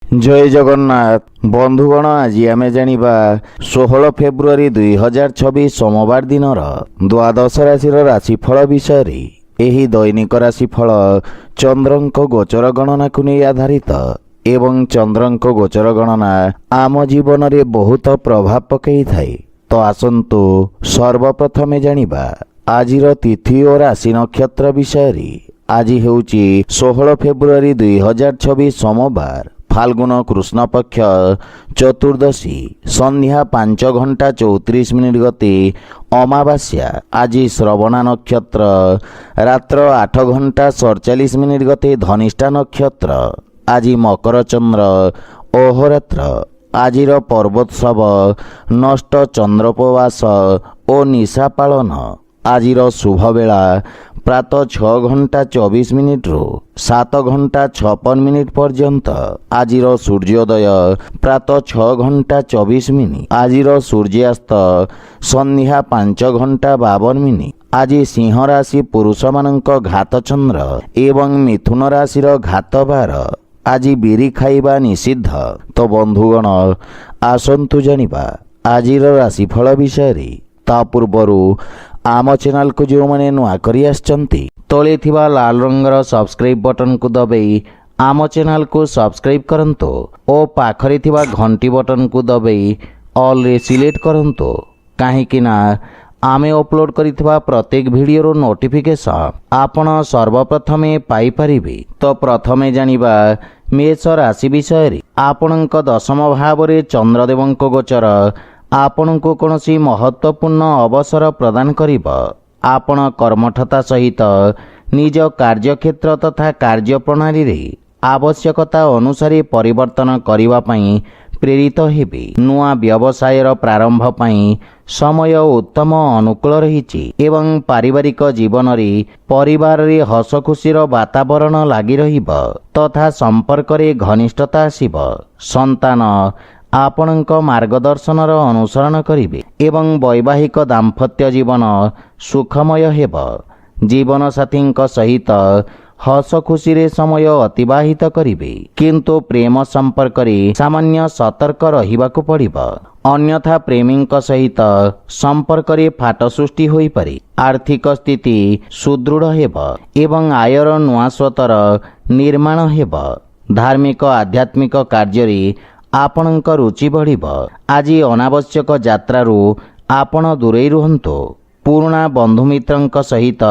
जय जगन्नाथ बंधुगण आज आम जानिबा 16 फेब्रुआरी 2026 सोमवार दिन द्वादश राशि राशिफल विषय रे। एही दैनिक राशिफल चंद्रंक गोचर गणना को नहीं आधारित एवं चंद्रंक गोचर गणना आम जीवन रे बहुत प्रभाव पकई थाए। तो आसंतु सर्वप्रथमे जानिबा आजिर तिथि और राशि नक्षत्र विषय रे। आज हेउची 16 फेब्रुआरी 2026 सोमवार फाल्गुन कृष्ण पक्ष चतुर्दशी संध्या 5:34 गते अमावास्या। आज श्रवणा नक्षत्र रात्र 8:47 गते धनिष्ठा नक्षत्र। आज मकर चंद्र अहोरात्र। आजिर पर्वोत्सव नष्ट चंद्रोपवास और निशा पालन। आजिर शुभ बेला प्रातः 6:24 रु 7:56 पर्यंत। आजिर सूर्योदय प्रातः 6:24। आजिर सूर्यास्त संध्या 5:52। आज सिंह राशि पुरुष मानक घात चंद्र एवं मिथुन राशि घात बार। आज बिरी खाइबा निषिद्ध। तो बंधुगण आसंतु जानिबा आजिर राशिफल विषय रे। ता पूर्वरु आम चैनल को जो मैंने नुआ करी आछंती तले थिबा लाल रंगर सब्सक्राइब बटन को दबाई आम चैनल को सब्सक्राइब करंतो और पाखरे थिबा घंटी बटन को दबाई ऑल रे सिलेक्ट करंतो। काहेकि ना आमे अपलोड करिथिबा प्रत्येक वीडियो नोटिफिकेशन आपण सर्वप्रथमे पाई परिबे। तो प्रथमे जानिबा मेष राशि विषय रे। आपणक दशम भाव रे चंद्रदेवंक गोचर आपणको कौनसी महत्वपूर्ण अवसर प्रदान करिब। आपण कर्मठता सहित निज कार्यक्षेत्र तथा कार्य प्रणाली रे आवश्यकता अनुसार परिवर्तन करिवा पई प्रेरित हेबे। नुआ व्यवसायर प्रारंभ पई समय उत्तम अनुकूल रहिछि एवं पारिवारिक जीवन रे परिवार रे हस खुशीर वातावरण लागि रहिब तथा संपर्क रे घनिष्ठता आसिब। संतान आपणक मार्गदर्शनर अनुसरण करिवे एवं वैवाहिक दाम्पत्य जीवन सुखमय हेब। जीवन साथींक सहित हस खुशी रे समय अतिबाहित करिवे किंतु प्रेम संपर्क रे सामान्य सतर्क रहिबाकु पड़िब। अन्यथा प्रेमींक सहित संपर्क रे फाट सृष्टि होई पारे। आर्थिक स्थिति सुदृढ़ हेब एवं आयर नुआ स्वतर निर्माण हेब। धार्मिक आध्यात्मिक कार्य रे आपणक रुचि बढ़िब। आज अनावश्यक यात्रारू आपण दूरेई रुहंतु। पुराणा बंधुमित्रंक सहित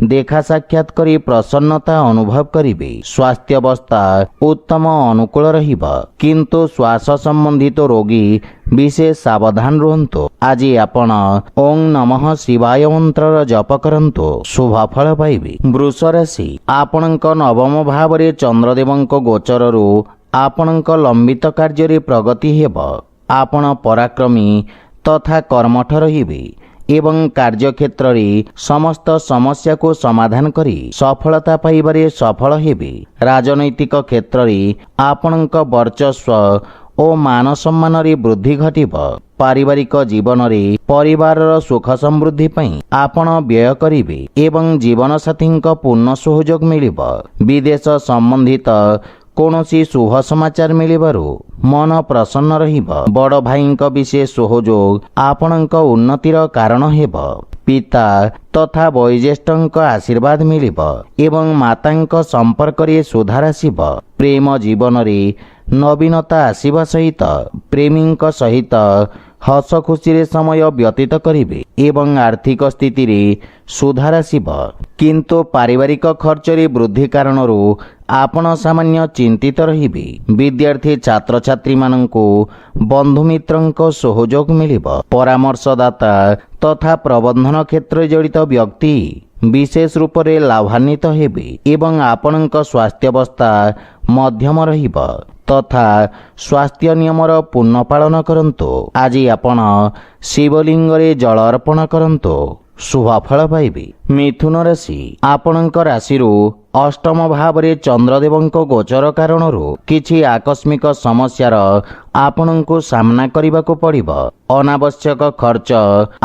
देखा साक्षात करी प्रसन्नता अनुभव करिवे। स्वास्थ्य अवस्था उत्तम अनुकूल रहिब किंतु श्वास संबंधित रोगी विशेष सावधान रुहंतु। आज आपण ओं नमः शिवाय मंत्र जप करंतु शुभ फल पाइबे। वृष राशि। आपणक नवम भाव रे चंद्रदेवंक गोचररू आपणक लंबित कार्य रे प्रगति हेब। आपण पराक्रमी तथा कर्मठ रहिबे एवं कार्यक्षेत्र रे समस्त समस्या को समाधान करी सफलता पाइबारे सफल हेबे। राजनैतिक क्षेत्र रे आपणक वर्चस्व और मान सम्मान रे वृद्धि घटिब। पारिवारिक जीवन रे परिवार सुख समृद्धि पई आपण व्यय करिवे एवं जीवन साथींक पूर्ण सहयोग मिलिब। विदेश संबंधित कौनसी शुभ समाचार मिलिबारु मन प्रसन्न रहिब। बड़ भाईंक विशेष सहयोग आपणक उन्नतिर कारण हेब। पिता तथा वयोज्येष्ठंक आशीर्वाद मिलिब एवं मातांक संपर्क रे सुधार आसिब। प्रेम जीवन रे नवीनता आसिबा सहित प्रेमींक सहित हस खुशी रे समय व्यतीत करिवे एवं आर्थिक स्थिति रे सुधार आसिब। किंतु पारिवारिक खर्च रे वृद्धि कारणरू आपण सामान्य चिंतित रहिबे। विद्यार्थी छात्र छात्री माननकु बंधुमित्रंक सहयोग मिलिब। परामर्शदाता तथा प्रबंधन क्षेत्र जड़ित व्यक्ति विशेष रूप से लाभान्वित हेबे एवं आपणक स्वास्थ्य अवस्था मध्यम रहिब तथा स्वास्थ्य नियमर पूर्ण पालन करंतु। आज आपण शिवलिंग रे जल अर्पण करंतु शुभ फल पाइबे। मिथुन राशि। आपणक राशि अष्टम भाव रे चंद्रदेवंक गोचर कारणरू किछि आकस्मिक समस्यार आपणको सामना करिबाकु पड़िब। अनावश्यक खर्च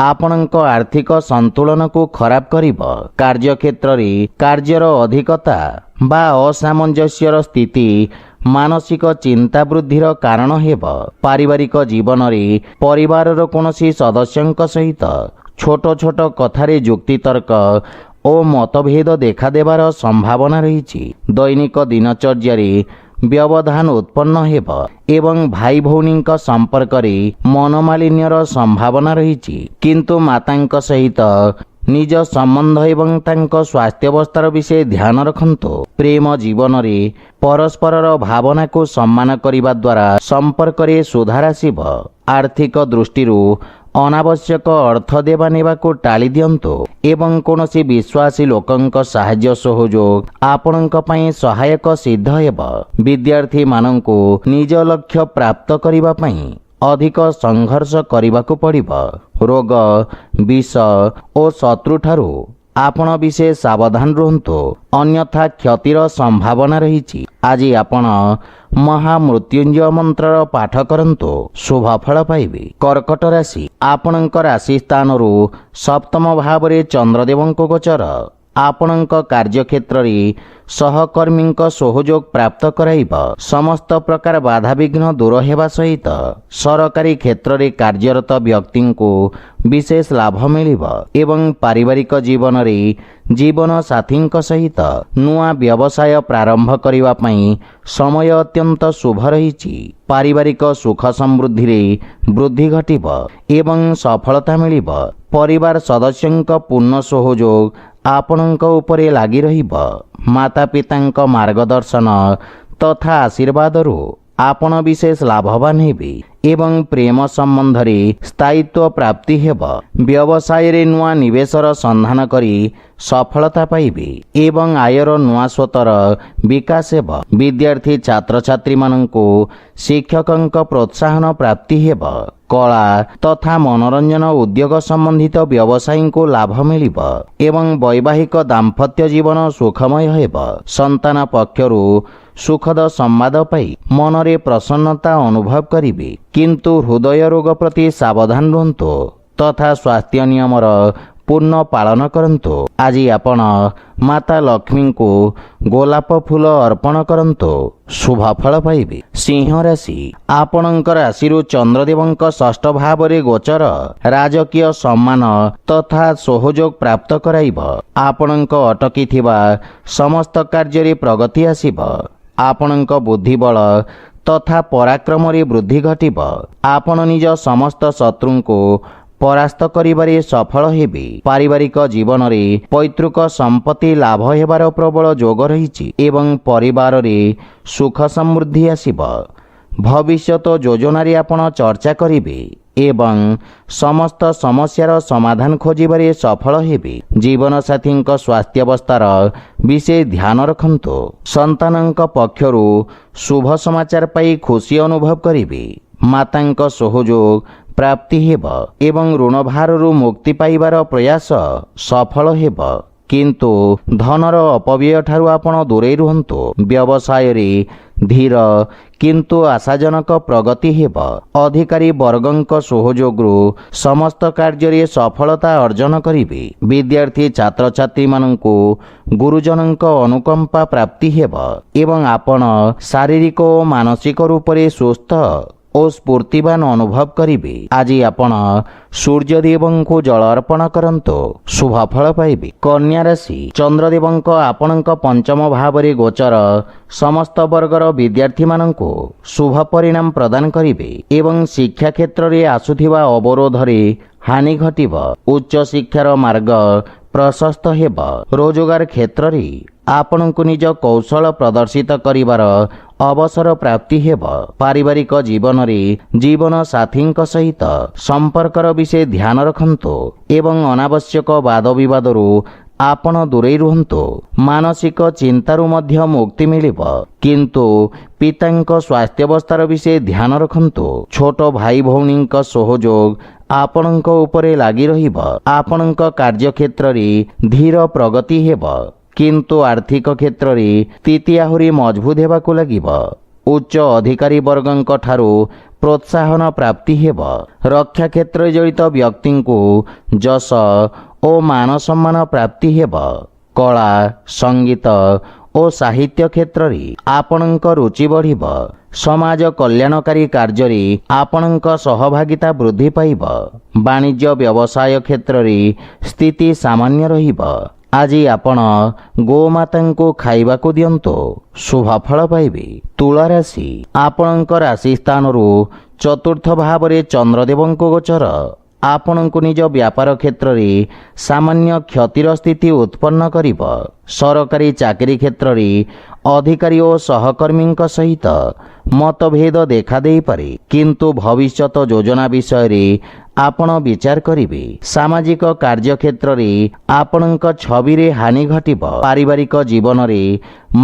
आपणक आर्थिक संतुलन को खराब करिब। कार्यक्षेत्र रे कार्यर अधिकता बा असामंजस्यर स्थिति ମାନସିକ ଚିନ୍ତା ବୃଦ୍ଧିର କାରଣ ହେବ। ପାରିବାରିକ ଜୀବନରେ ପରିବାରର କୌଣସି ସଦସ୍ୟଙ୍କ ସହିତ ଛୋଟ ଛୋଟ କଥାରେ ଯୁକ୍ତିତର୍କ ଓ ମତଭେଦ ଦେଖାଦେବାର ସମ୍ଭାବନା ରହିଛି। ଦୈନିକ ଦିନଚର୍ଯ୍ୟାରେ ବ୍ୟବଧାନ ଉତ୍ପନ୍ନ ହେବ ଏବଂ ଭାଇ ଭଉଣୀଙ୍କ ସମ୍ପର୍କରେ ମନୋମାଳିନ୍ୟର ସମ୍ଭାବନା ରହିଛି। କିନ୍ତୁ ମାତାଙ୍କ ସହିତ ନିଜ ସମ୍ବନ୍ଧ ଏବଂ ତାଙ୍କ ସ୍ୱାସ୍ଥ୍ୟାବସ୍ଥାର ବିଷୟ ଧ୍ୟାନ ରଖନ୍ତୁ। ପ୍ରେମ ଜୀବନରେ ପରସ୍ପରର ଭାବନାକୁ ସମ୍ମାନ କରିବା ଦ୍ୱାରା ସମ୍ପର୍କରେ ସୁଧାର ଆସିବ। ଆର୍ଥିକ ଦୃଷ୍ଟିରୁ ଅନାବଶ୍ୟକ ଅର୍ଥ ଦେବା ନେବାକୁ ଟାଳି ଦିଅନ୍ତୁ ଏବଂ କୌଣସି ବିଶ୍ୱାସୀ ଲୋକଙ୍କ ସାହାଯ୍ୟ ସହଯୋଗ ଆପଣଙ୍କ ପାଇଁ ସହାୟକ ସିଦ୍ଧ ହେବ। ବିଦ୍ୟାର୍ଥୀମାନଙ୍କୁ ନିଜ ଲକ୍ଷ୍ୟ ପ୍ରାପ୍ତ କରିବା ପାଇଁ ଅଧିକ ସଂଘର୍ଷ କରିବାକୁ ପଡ଼ିବ। ରୋଗ, ବିଷ ଓ ଶତ୍ରୁଠାରୁ ଆପଣ ବିଶେଷ ସାବଧାନ ରୁହନ୍ତୁ, ଅନ୍ୟଥା କ୍ଷତିର ସମ୍ଭାବନା ରହିଛି। ଆଜି ଆପଣ ମହାମୃତ୍ୟୁଞ୍ଜୟ ମନ୍ତ୍ରର ପାଠ କରନ୍ତୁ, ଶୁଭ ଫଳ ପାଇବେ। କର୍କଟ ରାଶି, ଆପଣଙ୍କ ରାଶି ସ୍ଥାନରୁ ସପ୍ତମ ଭାବରେ ଚନ୍ଦ୍ରଦେବଙ୍କ ଗୋଚର ଆପଣଙ୍କ କାର୍ଯ୍ୟକ୍ଷେତ୍ରରେ ସହକର୍ମୀଙ୍କ ସହଯୋଗ ପ୍ରାପ୍ତ କରାଇବ। ସମସ୍ତ ପ୍ରକାର ବାଧାବିଘ୍ନ ଦୂର ହେବା ସହିତ ସରକାରୀ କ୍ଷେତ୍ରରେ କାର୍ଯ୍ୟରତ ବ୍ୟକ୍ତିଙ୍କୁ ବିଶେଷ ଲାଭ ମିଳିବ ଏବଂ ପାରିବାରିକ ଜୀବନରେ ଜୀବନସାଥୀଙ୍କ ସହିତ ନୂଆ ବ୍ୟବସାୟ ପ୍ରାରମ୍ଭ କରିବା ପାଇଁ ସମୟ ଅତ୍ୟନ୍ତ ଶୁଭ ରହିଛି। ପାରିବାରିକ ସୁଖ ସମୃଦ୍ଧିରେ ବୃଦ୍ଧି ଘଟିବ ଏବଂ ସଫଳତା ମିଳିବ। ପରିବାର ସଦସ୍ୟଙ୍କ ପୂର୍ଣ୍ଣ ସହଯୋଗ ଆପଣଙ୍କ ଉପରେ ଲାଗି ରହିବ। ମାତା ପିତାଙ୍କ ମାର୍ଗଦର୍ଶନ ତଥା ଆଶୀର୍ବାଦରୁ ଆପଣ ବିଶେଷ ଲାଭବାନ ହେବେ ଏବଂ ପ୍ରେମ ସମ୍ବନ୍ଧରେ ସ୍ଥାୟିତ୍ୱ ପ୍ରାପ୍ତି ହେବ। ବ୍ୟବସାୟରେ ନୂଆ ନିବେଶର ସନ୍ଧାନ କରି ସଫଳତା ପାଇବେ ଏବଂ ଆୟର ନୂଆ ସ୍ରୋତର ବିକାଶ ହେବ। ବିଦ୍ୟାର୍ଥୀ ଛାତ୍ରଛାତ୍ରୀମାନଙ୍କୁ ଶିକ୍ଷକଙ୍କ ପ୍ରୋତ୍ସାହନ ପ୍ରାପ୍ତି ହେବ। କଳା ତଥା ମନୋରଞ୍ଜନ ଉଦ୍ୟୋଗ ସମ୍ବନ୍ଧିତ ବ୍ୟବସାୟୀଙ୍କୁ ଲାଭ ମିଳିବ ଏବଂ ବୈବାହିକ ଦାମ୍ପତ୍ୟ ଜୀବନ ସୁଖମୟ ହେବ। ସନ୍ତାନ ପକ୍ଷରୁ ସୁଖଦ ସମ୍ବାଦ ପାଇ ମନରେ ପ୍ରସନ୍ନତା ଅନୁଭବ କରିବେ, କିନ୍ତୁ ହୃଦୟ ରୋଗ ପ୍ରତି ସାବଧାନ ରୁହନ୍ତୁ ତଥା ସ୍ୱାସ୍ଥ୍ୟ ନିୟମର ପୂର୍ଣ୍ଣ ପାଳନ କରନ୍ତୁ। ଆଜି ଆପଣ ମାତା ଲକ୍ଷ୍ମୀଙ୍କୁ ଗୋଲାପ ଫୁଲ ଅର୍ପଣ କରନ୍ତୁ, ଶୁଭ ଫଳ ପାଇବେ। ସିଂହ ରାଶି, ଆପଣଙ୍କ ରାଶିରୁ ଚନ୍ଦ୍ରଦେବଙ୍କ ଷଷ୍ଠ ଭାବରେ ଗୋଚର ରାଜକୀୟ ସମ୍ମାନ ତଥା ସହଯୋଗ ପ୍ରାପ୍ତ କରାଇବ। ଆପଣଙ୍କ ଅଟକିଥିବା ସମସ୍ତ କାର୍ଯ୍ୟରେ ପ୍ରଗତି ଆସିବ। ଆପଣଙ୍କ ବୁଦ୍ଧିବଳ ତଥା ପରାକ୍ରମରେ ବୃଦ୍ଧି ଘଟିବ। ଆପଣ ନିଜ ସମସ୍ତ ଶତ୍ରୁଙ୍କୁ ପରାସ୍ତ କରିବାରେ ସଫଳ ହେବେ। ପାରିବାରିକ ଜୀବନରେ ପୈତୃକ ସମ୍ପତ୍ତି ଲାଭ ହେବାର ପ୍ରବଳ ଯୋଗ ରହିଛି ଏବଂ ପରିବାରରେ ସୁଖ ସମୃଦ୍ଧି ଆସିବ। ଭବିଷ୍ୟତ ଯୋଜନାରେ ଆପଣ ଚର୍ଚ୍ଚା କରିବେ ଏବଂ ସମସ୍ତ ସମସ୍ୟାର ସମାଧାନ ଖୋଜିବାରେ ସଫଳ ହେବେ। ଜୀବନସାଥୀଙ୍କ ସ୍ୱାସ୍ଥ୍ୟାବସ୍ଥାର ବିଶେଷ ଧ୍ୟାନ ରଖନ୍ତୁ। ସନ୍ତାନଙ୍କ ପକ୍ଷରୁ ଶୁଭ ସମାଚାର ପାଇ ଖୁସି ଅନୁଭବ କରିବେ। ମାତାଙ୍କ ସହଯୋଗ ପ୍ରାପ୍ତି ହେବ ଏବଂ ଋଣଭାରରୁ ମୁକ୍ତି ପାଇବାର ପ୍ରୟାସ ସଫଳ ହେବ, କିନ୍ତୁ ଧନର ଅପବ୍ୟୟ ଠାରୁ ଆପଣ ଦୂରେଇ ରୁହନ୍ତୁ। ବ୍ୟବସାୟରେ ଧୀର କିନ୍ତୁ ଆଶାଜନକ ପ୍ରଗତି ହେବ। ଅଧିକାରୀ ବର୍ଗଙ୍କ ସହଯୋଗରୁ ସମସ୍ତ କାର୍ଯ୍ୟରେ ସଫଳତା ଅର୍ଜନ କରିବେ। ବିଦ୍ୟାର୍ଥୀ ଛାତ୍ରଛାତ୍ରୀମାନଙ୍କୁ ଗୁରୁଜନଙ୍କ ଅନୁକମ୍ପା ପ୍ରାପ୍ତି ହେବ ଏବଂ ଆପଣ ଶାରୀରିକ ଓ ମାନସିକ ରୂପରେ ସୁସ୍ଥ ଓ ସ୍ଫୂର୍ତ୍ତିବାନ ଅନୁଭବ କରିବେ। ଆଜି ଆପଣ ସୂର୍ଯ୍ୟଦେବଙ୍କୁ ଜଳ ଅର୍ପଣ କରନ୍ତୁ, ଶୁଭ ଫଳ ପାଇବେ। କନ୍ୟା ରାଶି, ଚନ୍ଦ୍ରଦେବଙ୍କ ଆପଣଙ୍କ ପଞ୍ଚମ ଭାବରେ ଗୋଚର ସମସ୍ତ ବର୍ଗର ବିଦ୍ୟାର୍ଥୀମାନଙ୍କୁ ଶୁଭ ପରିଣାମ ପ୍ରଦାନ କରିବେ ଏବଂ ଶିକ୍ଷା କ୍ଷେତ୍ରରେ ଆସୁଥିବା ଅବରୋଧରେ ହାନି ଘଟିବ। ଉଚ୍ଚ ଶିକ୍ଷାର ମାର୍ଗ ପ୍ରଶସ୍ତ ହେବ। ରୋଜଗାର କ୍ଷେତ୍ରରେ ଆପଣଙ୍କୁ ନିଜ କୌଶଳ ପ୍ରଦର୍ଶିତ କରିବାର ଅବସର ପ୍ରାପ୍ତି ହେବ। ପାରିବାରିକ ଜୀବନରେ ଜୀବନ ସାଥୀଙ୍କ ସହିତ ସମ୍ପର୍କର ବିଷୟ ଧ୍ୟାନ ରଖନ୍ତୁ ଏବଂ ଅନାବଶ୍ୟକ ବାଦବିବାଦରୁ ଆପଣ ଦୂରେଇ ରୁହନ୍ତୁ। ମାନସିକ ଚିନ୍ତାରୁ ମଧ୍ୟ ମୁକ୍ତି ମିଳିବ, କିନ୍ତୁ ପିତାଙ୍କ ସ୍ୱାସ୍ଥ୍ୟାବସ୍ଥାର ବିଷୟ ଧ୍ୟାନ ରଖନ୍ତୁ। ଛୋଟ ଭାଇ ଭଉଣୀଙ୍କ ସହଯୋଗ ଆପଣଙ୍କ ଉପରେ ଲାଗି ରହିବ। ଆପଣଙ୍କ କାର୍ଯ୍ୟକ୍ଷେତ୍ରରେ ଧୀର ପ୍ରଗତି ହେବ, କିନ୍ତୁ ଆର୍ଥିକ କ୍ଷେତ୍ରରେ ସ୍ଥିତି ଆହୁରି ମଜବୁତ ହେବାକୁ ଲାଗିବ। ଉଚ୍ଚ ଅଧିକାରୀ ବର୍ଗଙ୍କ ଠାରୁ ପ୍ରୋତ୍ସାହନ ପ୍ରାପ୍ତି ହେବ। ରକ୍ଷା କ୍ଷେତ୍ରରେ ଜଡ଼ିତ ବ୍ୟକ୍ତିଙ୍କୁ ଯଶ ଓ ମାନ ସମ୍ମାନ ପ୍ରାପ୍ତି ହେବ। କଳା, ସଙ୍ଗୀତ ଓ ସାହିତ୍ୟ କ୍ଷେତ୍ରରେ ଆପଣଙ୍କ ରୁଚି ବଢ଼ିବ। ସମାଜ କଲ୍ୟାଣକାରୀ କାର୍ଯ୍ୟରେ ଆପଣଙ୍କ ସହଭାଗିତା ବୃଦ୍ଧି ପାଇବ। ବାଣିଜ୍ୟ ବ୍ୟବସାୟ କ୍ଷେତ୍ରରେ ସ୍ଥିତି ସାମାନ୍ୟ ରହିବ। ଆଜି ଆପଣ ଗୋମାତାଙ୍କୁ ଖାଇବାକୁ ଦିଅନ୍ତୁ, ଶୁଭ ଫଳ ପାଇବେ। ତୁଳା ରାଶି, ଆପଣଙ୍କ ରାଶି ସ୍ଥାନରୁ ଚତୁର୍ଥ ଭାବରେ ଚନ୍ଦ୍ରଦେବଙ୍କ ଗୋଚର ଆପଣଙ୍କୁ ନିଜ ବ୍ୟାପାର କ୍ଷେତ୍ରରେ ସାମାନ୍ୟ କ୍ଷତିର ସ୍ଥିତି ଉତ୍ପନ୍ନ କରିବ। ସରକାରୀ ଚାକିରି କ୍ଷେତ୍ରରେ ଅଧିକାରୀ ଓ ସହକର୍ମୀଙ୍କ ସହିତ ମତଭେଦ ଦେଖାଦେଇପାରେ, କିନ୍ତୁ ଭବିଷ୍ୟତ ଯୋଜନା ବିଷୟରେ ଆପଣ ବିଚାର କରିବେ। ସାମାଜିକ କାର୍ଯ୍ୟକ୍ଷେତ୍ରରେ ଆପଣଙ୍କ ଛବିରେ ହାନି ଘଟିବ। ପାରିବାରିକ ଜୀବନରେ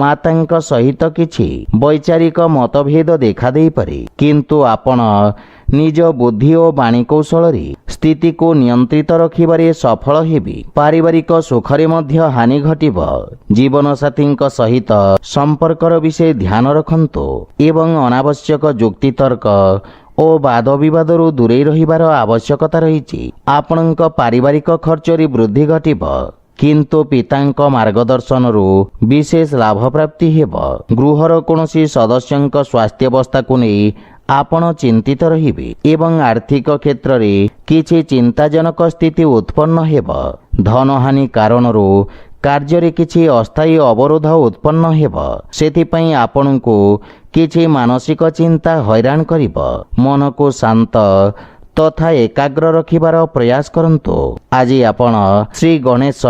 ମାତାଙ୍କ ସହିତ କିଛି ବୈଚାରିକ ମତଭେଦ ଦେଖାଦେଇପାରେ, କିନ୍ତୁ ଆପଣ ନିଜ ବୁଦ୍ଧି ଓ ବାଣୀ କୌଶଳରେ ସ୍ଥିତିକୁ ନିୟନ୍ତ୍ରିତ ରଖିବାରେ ସଫଳ ହେବେ। ପାରିବାରିକ ସୁଖରେ ମଧ୍ୟ ହାନି ଘଟିବ। ଜୀବନସାଥୀଙ୍କ ସହିତ ସମ୍ପର୍କର ବିଷୟ ଧ୍ୟାନ ରଖନ୍ତୁ ଏବଂ ଅନାବଶ୍ୟକ ଯୁକ୍ତିତର୍କ ଓ ବାଦ ବିବାଦରୁ ଦୂରେଇ ରହିବାର ଆବଶ୍ୟକତା ରହିଛି। ଆପଣଙ୍କ ପାରିବାରିକ ଖର୍ଚ୍ଚରେ ବୃଦ୍ଧି ଘଟିବ, କିନ୍ତୁ ପିତାଙ୍କ ମାର୍ଗଦର୍ଶନରୁ ବିଶେଷ ଲାଭ ପ୍ରାପ୍ତି ହେବ। ଗୃହର କୌଣସି ସଦସ୍ୟଙ୍କ ସ୍ୱାସ୍ଥ୍ୟାବସ୍ଥାକୁ ନେଇ ଆପଣ ଚିନ୍ତିତ ରହିବେ ଏବଂ ଆର୍ଥିକ କ୍ଷେତ୍ରରେ କିଛି ଚିନ୍ତାଜନକ ସ୍ଥିତି ଉତ୍ପନ୍ନ ହେବ। ଧନହାନି କାରଣରୁ କାର୍ଯ୍ୟରେ କିଛି ଅସ୍ଥାୟୀ ଅବରୋଧ ଉତ୍ପନ୍ନ ହେବ। ସେଥିପାଇଁ ଆପଣଙ୍କୁ କିଛି ମାନସିକ ଚିନ୍ତା ହଇରାଣ କରିବ। ମନକୁ ଶାନ୍ତ ତଥା ଏକାଗ୍ର ରଖିବାର ପ୍ରୟାସ କରନ୍ତୁ। ଆଜି ଆପଣ ଶ୍ରୀ ଗଣେଶ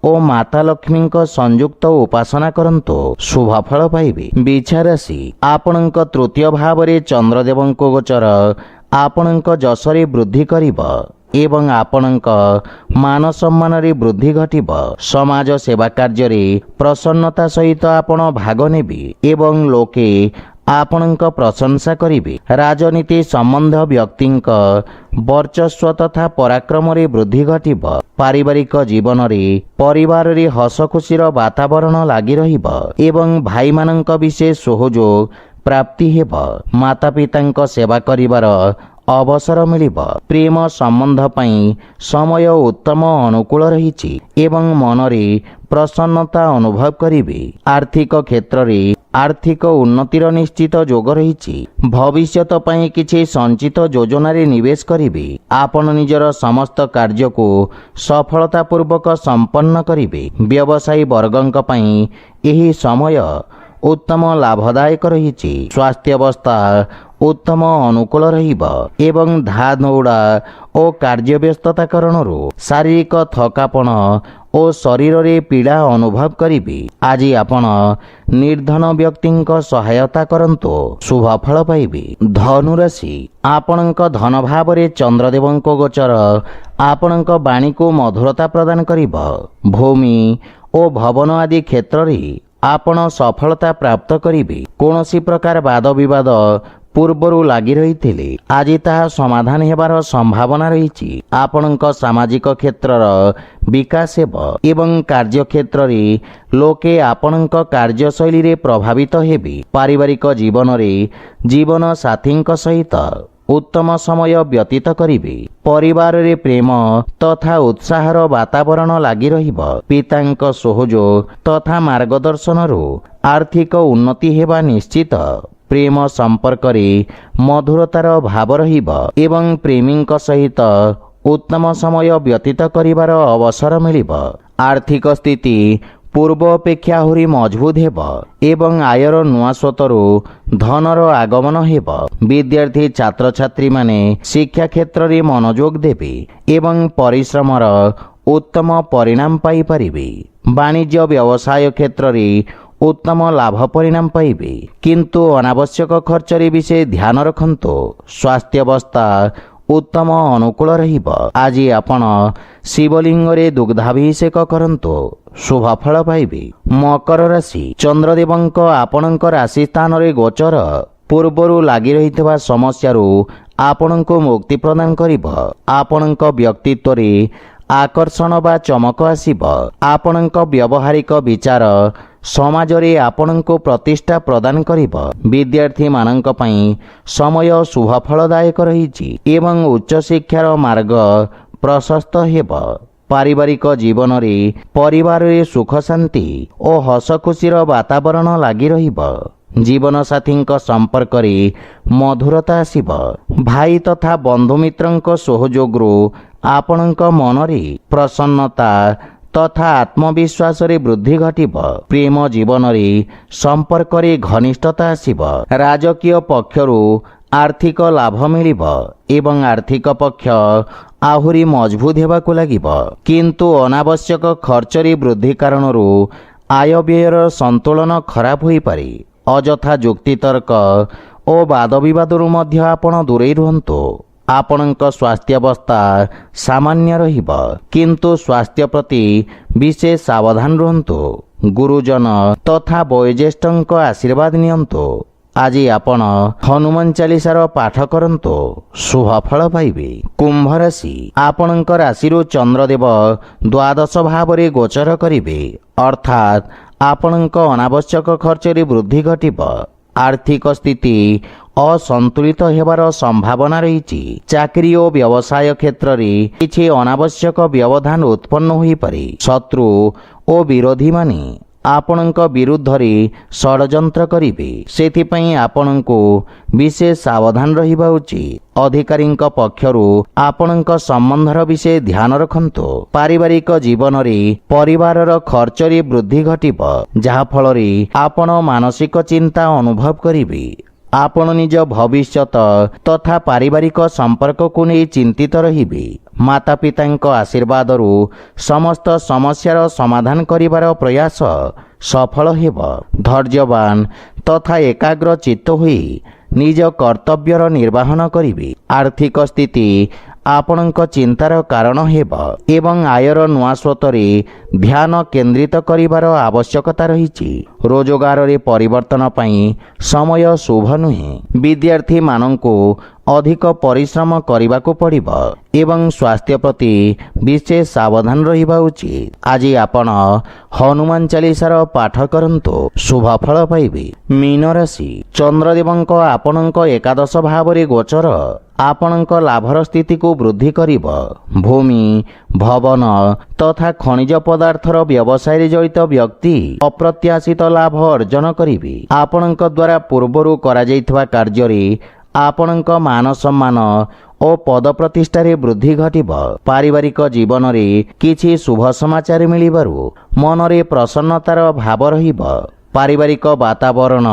ଓ ମାତା ଲକ୍ଷ୍ମୀଙ୍କ ସଂଯୁକ୍ତ ଉପାସନା କରନ୍ତୁ, ଶୁଭ ଫଳ ପାଇବେ। ବିଛା ରାଶି, ଆପଣଙ୍କ ତୃତୀୟ ଭାବରେ ଚନ୍ଦ୍ରଦେବଙ୍କ ଗୋଚର ଆପଣଙ୍କ ଯଶରେ ବୃଦ୍ଧି କରିବ ଏବଂ ଆପଣଙ୍କ ମାନ ସମ୍ମାନରେ ବୃଦ୍ଧି ଘଟିବ। ସମାଜ ସେବା କାର୍ଯ୍ୟରେ ପ୍ରସନ୍ନତା ସହିତ ଆପଣ ଭାଗ ନେବେ ଏବଂ ଲୋକେ ଆପଣଙ୍କ ପ୍ରଶଂସା କରିବେ। ରାଜନୀତି ସମ୍ବନ୍ଧ ବ୍ୟକ୍ତିଙ୍କ ବର୍ଚସ୍ୱ ତଥା ପରାକ୍ରମରେ ବୃଦ୍ଧି ଘଟିବ। ପାରିବାରିକ ଜୀବନରେ ପରିବାରରେ ହସ ଖୁସିର ବାତାବରଣ ଲାଗି ରହିବ ଏବଂ ଭାଇମାନଙ୍କ ବିଶେଷ ସହଯୋଗ ପ୍ରାପ୍ତି ହେବ। ମାତା ପିତାଙ୍କ ସେବା କରିବାର ଅବସର ମିଳିବ। ପ୍ରେମ ସମ୍ବନ୍ଧ ପାଇଁ ସମୟ ଉତ୍ତମ ଅନୁକୂଳ ରହିଛି ଏବଂ ମନରେ ପ୍ରସନ୍ନତା ଅନୁଭବ କରିବେ। ଆର୍ଥିକ କ୍ଷେତ୍ରରେ ଆର୍ଥିକ ଉନ୍ନତିର ନିଶ୍ଚିତ ଯୋଗ ରହିଛି। ଭବିଷ୍ୟତ ପାଇଁ କିଛି ସଞ୍ଚିତ ଯୋଜନାରେ ନିବେଶ କରିବେ। ଆପଣ ନିଜର ସମସ୍ତ କାର୍ଯ୍ୟକୁ ସଫଳତାପୂର୍ବକ ସମ୍ପନ୍ନ କରିବେ। ବ୍ୟବସାୟୀ ବର୍ଗଙ୍କ ପାଇଁ ଏହି ସମୟ ଉତ୍ତମ ଲାଭଦାୟକ ରହିଛି। ସ୍ୱାସ୍ଥ୍ୟାବସ୍ଥା ଉତ୍ତମ ଅନୁକୂଳ ରହିବ ଏବଂ ଧା ଦୌଡ଼ା ଓ କାର୍ଯ୍ୟବ୍ୟସ୍ତତା କାରଣରୁ ଶାରୀରିକ ଥକାପଣ ଓ ଶରୀରରେ ପୀଡ଼ା ଅନୁଭବ କରିବେ। ଆଜି ଆପଣ ନିର୍ଧନ ବ୍ୟକ୍ତିଙ୍କ ସହାୟତା କରନ୍ତୁ, ଶୁଭ ଫଳ ପାଇବେ। ଧନୁରାଶି, ଆପଣଙ୍କ ଧନ ଭାବରେ ଚନ୍ଦ୍ରଦେବଙ୍କ ଗୋଚର ଆପଣଙ୍କ ବାଣୀକୁ ମଧୁରତା ପ୍ରଦାନ କରିବ। ଭୂମି ଓ ଭବନ ଆଦି କ୍ଷେତ୍ରରେ ଆପଣ ସଫଳତା ପ୍ରାପ୍ତ କରିବେ। କୌଣସି ପ୍ରକାର ବାଦ ବିବାଦ ପୂର୍ବରୁ ଲାଗି ରହିଥିଲେ ଆଜି ତାହା ସମାଧାନ ହେବାର ସମ୍ଭାବନା ରହିଛି। ଆପଣଙ୍କ ସାମାଜିକ କ୍ଷେତ୍ରର ବିକାଶ ହେବ ଏବଂ କାର୍ଯ୍ୟକ୍ଷେତ୍ରରେ ଲୋକେ ଆପଣଙ୍କ କାର୍ଯ୍ୟଶୈଳୀରେ ପ୍ରଭାବିତ ହେବେ। ପାରିବାରିକ ଜୀବନରେ ଜୀବନ ସାଥୀଙ୍କ ସହିତ ଉତ୍ତମ ସମୟ ବ୍ୟତୀତ କରିବେ। ପରିବାରରେ ପ୍ରେମ ତଥା ଉତ୍ସାହର ବାତାବରଣ ଲାଗି ରହିବ। ପିତାଙ୍କ ସହଯୋଗ ତଥା ମାର୍ଗଦର୍ଶନରୁ ଆର୍ଥିକ ଉନ୍ନତି ହେବା ନିଶ୍ଚିତ। ପ୍ରେମ ସମ୍ପର୍କରେ ମଧୁରତାର ଭାବ ରହିବ ଏବଂ ପ୍ରେମୀଙ୍କ ସହିତ ଉତ୍ତମ ସମୟ ବ୍ୟତୀତ କରିବାର ଅବସର ମିଳିବ। ଆର୍ଥିକ ସ୍ଥିତି ପୂର୍ବ ଅପେକ୍ଷା ଆହୁରି ମଜବୁତ ହେବ ଏବଂ ଆୟର ନୂଆ ସ୍ରୋତରୁ ଧନର ଆଗମନ ହେବ। ବିଦ୍ୟାର୍ଥୀ ଛାତ୍ରଛାତ୍ରୀମାନେ ଶିକ୍ଷା କ୍ଷେତ୍ରରେ ମନୋଯୋଗ ଦେବେ ଏବଂ ପରିଶ୍ରମର ଉତ୍ତମ ପରିଣାମ ପାଇପାରିବେ। ବାଣିଜ୍ୟ ବ୍ୟବସାୟ କ୍ଷେତ୍ରରେ ଉତ୍ତମ ଲାଭ ପରିଣାମ ପାଇବେ, କିନ୍ତୁ ଅନାବଶ୍ୟକ ଖର୍ଚ୍ଚରେ ବିଶେଷ ଧ୍ୟାନ ରଖନ୍ତୁ। ସ୍ୱାସ୍ଥ୍ୟାବସ୍ଥା ଉତ୍ତମ ଅନୁକୂଳ ରହିବ। ଆଜି ଆପଣ ଶିବଲିଙ୍ଗରେ ଦୁଗ୍ଧାଭିଷେକ କରନ୍ତୁ, ଶୁଭ ଫଳ ପାଇବେ। ମକର ରାଶି, ଚନ୍ଦ୍ରଦେବଙ୍କ ଆପଣଙ୍କ ରାଶି ସ୍ଥାନରେ ଗୋଚର ପୂର୍ବରୁ ଲାଗି ରହିଥିବା ସମସ୍ୟାରୁ ଆପଣଙ୍କୁ ମୁକ୍ତି ପ୍ରଦାନ କରିବ। ଆପଣଙ୍କ ବ୍ୟକ୍ତିତ୍ୱରେ ଆକର୍ଷଣ ବା ଚମକ ଆସିବ। ଆପଣଙ୍କ ବ୍ୟବହାରିକ ବିଚାର ସମାଜରେ ଆପଣଙ୍କୁ ପ୍ରତିଷ୍ଠା ପ୍ରଦାନ କରିବ। ବିଦ୍ୟାର୍ଥୀମାନଙ୍କ ପାଇଁ ସମୟ ଶୁଭ ଫଳଦାୟକ ରହିଛି ଏବଂ ଉଚ୍ଚଶିକ୍ଷାର ମାର୍ଗ ପ୍ରଶସ୍ତ ହେବ। ପାରିବାରିକ ଜୀବନରେ ପରିବାରରେ ସୁଖ ଶାନ୍ତି ଓ ହସ ଖୁସିର ବାତାବରଣ ଲାଗି ରହିବ। ଜୀବନସାଥୀଙ୍କ ସମ୍ପର୍କରେ ମଧୁରତା ଆସିବ। ଭାଇ ତଥା ବନ୍ଧୁମିତ୍ରଙ୍କ ସହଯୋଗରୁ ଆପଣଙ୍କ ମନରେ ପ୍ରସନ୍ନତା ତଥା ଆତ୍ମବିଶ୍ୱାସରେ ବୃଦ୍ଧି ଘଟିବ। ପ୍ରେମ ଜୀବନରେ ସମ୍ପର୍କରେ ଘନିଷ୍ଠତା ଆସିବ। ରାଜକୀୟ ପକ୍ଷରୁ ଆର୍ଥିକ ଲାଭ ମିଳିବ ଏବଂ ଆର୍ଥିକ ପକ୍ଷ ଆହୁରି ମଜବୁତ ହେବାକୁ ଲାଗିବ। କିନ୍ତୁ ଅନାବଶ୍ୟକ ଖର୍ଚ୍ଚରେ ବୃଦ୍ଧି କାରଣରୁ ଆୟ ବ୍ୟୟର ସନ୍ତୁଳନ ଖରାପ ହୋଇପାରେ। ଅଯଥା ଯୁକ୍ତିତର୍କ ଓ ବାଦବିବାଦରୁ ମଧ୍ୟ ଆପଣ ଦୂରେଇ ରୁହନ୍ତୁ। ଆପଣଙ୍କ ସ୍ୱାସ୍ଥ୍ୟାବସ୍ଥା ସାମାନ୍ୟ ରହିବ, କିନ୍ତୁ ସ୍ୱାସ୍ଥ୍ୟ ପ୍ରତି ବିଶେଷ ସାବଧାନ ରୁହନ୍ତୁ। ଗୁରୁଜନ ତଥା ବୟୋଜ୍ୟେଷ୍ଠଙ୍କ ଆଶୀର୍ବାଦ ନିଅନ୍ତୁ। ଆଜି ଆପଣ ହନୁମାନ ଚାଳିଶାର ପାଠ କରନ୍ତୁ, ଶୁଭ ଫଳ ପାଇବେ। କୁମ୍ଭ ରାଶି, ଆପଣଙ୍କ ରାଶିରୁ ଚନ୍ଦ୍ରଦେବ ଦ୍ୱାଦଶ ଭାବରେ ଗୋଚର କରିବେ, ଅର୍ଥାତ୍ ଆପଣଙ୍କ ଅନାବଶ୍ୟକ ଖର୍ଚ୍ଚରେ ବୃଦ୍ଧି ଘଟିବ। ଆର୍ଥିକ ସ୍ଥିତି ଅସନ୍ତୁଳିତ ହେବାର ସମ୍ଭାବନା ରହିଛି। ଚାକିରି ଓ ବ୍ୟବସାୟ କ୍ଷେତ୍ରରେ କିଛି ଅନାବଶ୍ୟକ ବ୍ୟବଧାନ ଉତ୍ପନ୍ନ ହୋଇପାରେ। ଶତ୍ରୁ ଓ ବିରୋଧୀମାନେ ଆପଣଙ୍କ ବିରୁଦ୍ଧରେ ଷଡ଼ଯନ୍ତ୍ର କରିବେ, ସେଥିପାଇଁ ଆପଣଙ୍କୁ ବିଶେଷ ସାବଧାନ ରହିବା ଉଚିତ। ଅଧିକାରୀଙ୍କ ପକ୍ଷରୁ ଆପଣଙ୍କ ସମ୍ବନ୍ଧର ବିଷୟ ଧ୍ୟାନ ରଖନ୍ତୁ। ପାରିବାରିକ ଜୀବନରେ ପରିବାରର ଖର୍ଚ୍ଚରେ ବୃଦ୍ଧି ଘଟିବ, ଯାହାଫଳରେ ଆପଣ ମାନସିକ ଚିନ୍ତା ଅନୁଭବ କରିବେ। ଆପଣ ନିଜ ଭବିଷ୍ୟତ ତଥା ପାରିବାରିକ ସମ୍ପର୍କକୁ ନେଇ ଚିନ୍ତିତ ରହିବେ। ମାତାପିତାଙ୍କ ଆଶୀର୍ବାଦରୁ ସମସ୍ତ ସମସ୍ୟାର ସମାଧାନ କରିବାର ପ୍ରୟାସ ସଫଳ ହେବ। ଧୈର୍ଯ୍ୟବାନ ତଥା ଏକାଗ୍ର ଚିତ୍ତ ହୋଇ ନିଜ କର୍ତ୍ତବ୍ୟର ନିର୍ବାହନ କରିବେ। ଆର୍ଥିକ ସ୍ଥିତି ଆପଣଙ୍କ ଚିନ୍ତାର କାରଣ ହେବ ଏବଂ ଆୟର ନୂଆ ସ୍ରୋତରେ ଧ୍ୟାନ କେନ୍ଦ୍ରିତ କରିବାର ଆବଶ୍ୟକତା ରହିଛି। ରୋଜଗାରରେ ପରିବର୍ତ୍ତନ ପାଇଁ ସମୟ ଶୁଭ ନୁହେଁ। ବିଦ୍ୟାର୍ଥୀମାନଙ୍କୁ ଅଧିକ ପରିଶ୍ରମ କରିବାକୁ ପଡ଼ିବ ଏବଂ ସ୍ୱାସ୍ଥ୍ୟ ପ୍ରତି ବିଶେଷ ସାବଧାନ ରହିବା ଉଚିତ। ଆଜି ଆପଣ ହନୁମାନ ଚାଳିଶାର ପାଠ କରନ୍ତୁ, ଶୁଭ ଫଳ ପାଇବେ। ମୀନ ରାଶି, ଚନ୍ଦ୍ରଦେବଙ୍କ ଆପଣଙ୍କ ଏକାଦଶ ଭାବରେ ଗୋଚର ଆପଣଙ୍କ ଲାଭର ସ୍ଥିତିକୁ ବୃଦ୍ଧି କରିବ। ଭୂମି, ଭବନ ତଥା ଖଣିଜ ପଦାର୍ଥର ବ୍ୟବସାୟରେ ଜଡ଼ିତ ବ୍ୟକ୍ତି ଅପ୍ରତ୍ୟାଶିତ ଲାଭ ଅର୍ଜନ କରିବେ। ଆପଣଙ୍କ ଦ୍ୱାରା ପୂର୍ବରୁ କରାଯାଇଥିବା କାର୍ଯ୍ୟରେ ଆପଣଙ୍କ ମାନ ସମ୍ମାନ ଓ ପଦ ପ୍ରତିଷ୍ଠାରେ ବୃଦ୍ଧି ଘଟିବ। ପାରିବାରିକ ଜୀବନରେ କିଛି ଶୁଭ ସମାଚାର ମିଳିବାରୁ ମନରେ ପ୍ରସନ୍ନତାର ଭାବ ରହିବ। ପାରିବାରିକ ବାତାବରଣ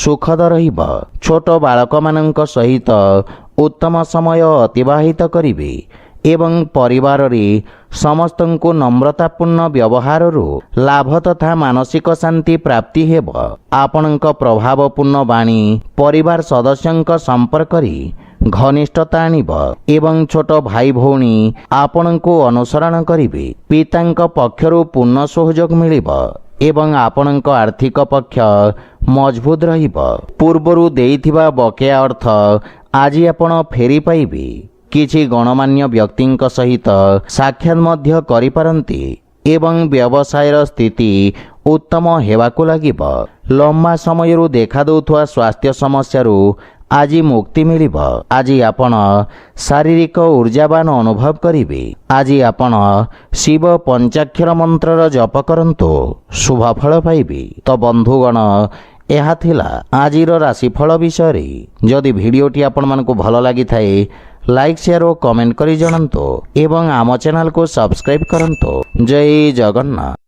ସୁଖଦ ରହିବ। ଛୋଟ ବାଳକମାନଙ୍କ ସହିତ ଉତ୍ତମ ସମୟ ଅତିବାହିତ କରିବେ ଏବଂ ପରିବାରରେ ସମସ୍ତଙ୍କୁ ନମ୍ରତାପୂର୍ଣ୍ଣ ବ୍ୟବହାରରୁ ଲାଭ ତଥା ମାନସିକ ଶାନ୍ତି ପ୍ରାପ୍ତି ହେବ। ଆପଣଙ୍କ ପ୍ରଭାବପୂର୍ଣ୍ଣ ବାଣୀ ପରିବାର ସଦସ୍ୟଙ୍କ ସମ୍ପର୍କରେ ଘନିଷ୍ଠତା ଆଣିବ ଏବଂ ଛୋଟ ଭାଇ ଭଉଣୀ ଆପଣଙ୍କୁ ଅନୁସରଣ କରିବେ। ପିତାଙ୍କ ପକ୍ଷରୁ ପୂର୍ଣ୍ଣ ସହଯୋଗ ମିଳିବ ଏବଂ ଆପଣଙ୍କ ଆର୍ଥିକ ପକ୍ଷ ମଜବୁତ ରହିବ। ପୂର୍ବରୁ ଦେଇଥିବା ବକେୟା ଅର୍ଥ ଆଜି ଆପଣ ଫେରି ପାଇବେ। କିଛି ଗଣମାନ୍ୟ ବ୍ୟକ୍ତିଙ୍କ ସହିତ ସାକ୍ଷାତ ମଧ୍ୟ କରିପାରନ୍ତି ଏବଂ ବ୍ୟବସାୟର ସ୍ଥିତି ଉତ୍ତମ ହେବାକୁ ଲାଗିବ। ଲମ୍ବା ସମୟରୁ ଦେଖାଦେଉଥିବା ସ୍ୱାସ୍ଥ୍ୟ ସମସ୍ୟାରୁ ଆଜି ମୁକ୍ତି ମିଳିବ। ଆଜି ଆପଣ ଶାରୀରିକ ଊର୍ଜାବାନ ଅନୁଭବ କରିବେ। ଆଜି ଆପଣ ଶିବ ପଞ୍ଚାକ୍ଷର ମନ୍ତ୍ରର ଜପ କରନ୍ତୁ, ଶୁଭ ଫଳ ପାଇବେ। ତ ବନ୍ଧୁଗଣ, ଏହା ଥିଲା ଆଜିର ରାଶିଫଳ ବିଷୟରେ। ଯଦି ଭିଡ଼ିଓଟି ଆପଣମାନଙ୍କୁ ଭଲ ଲାଗିଥାଏ ଲାଇକ୍, ସେୟାର ଓ କମେଣ୍ଟ କରି ଜଣାନ୍ତୁ ଏବଂ ଆମ ଚ୍ୟାନେଲକୁ ସବସ୍କ୍ରାଇବ୍ କରନ୍ତୁ। ଜୟ ଜଗନ୍ନାଥ।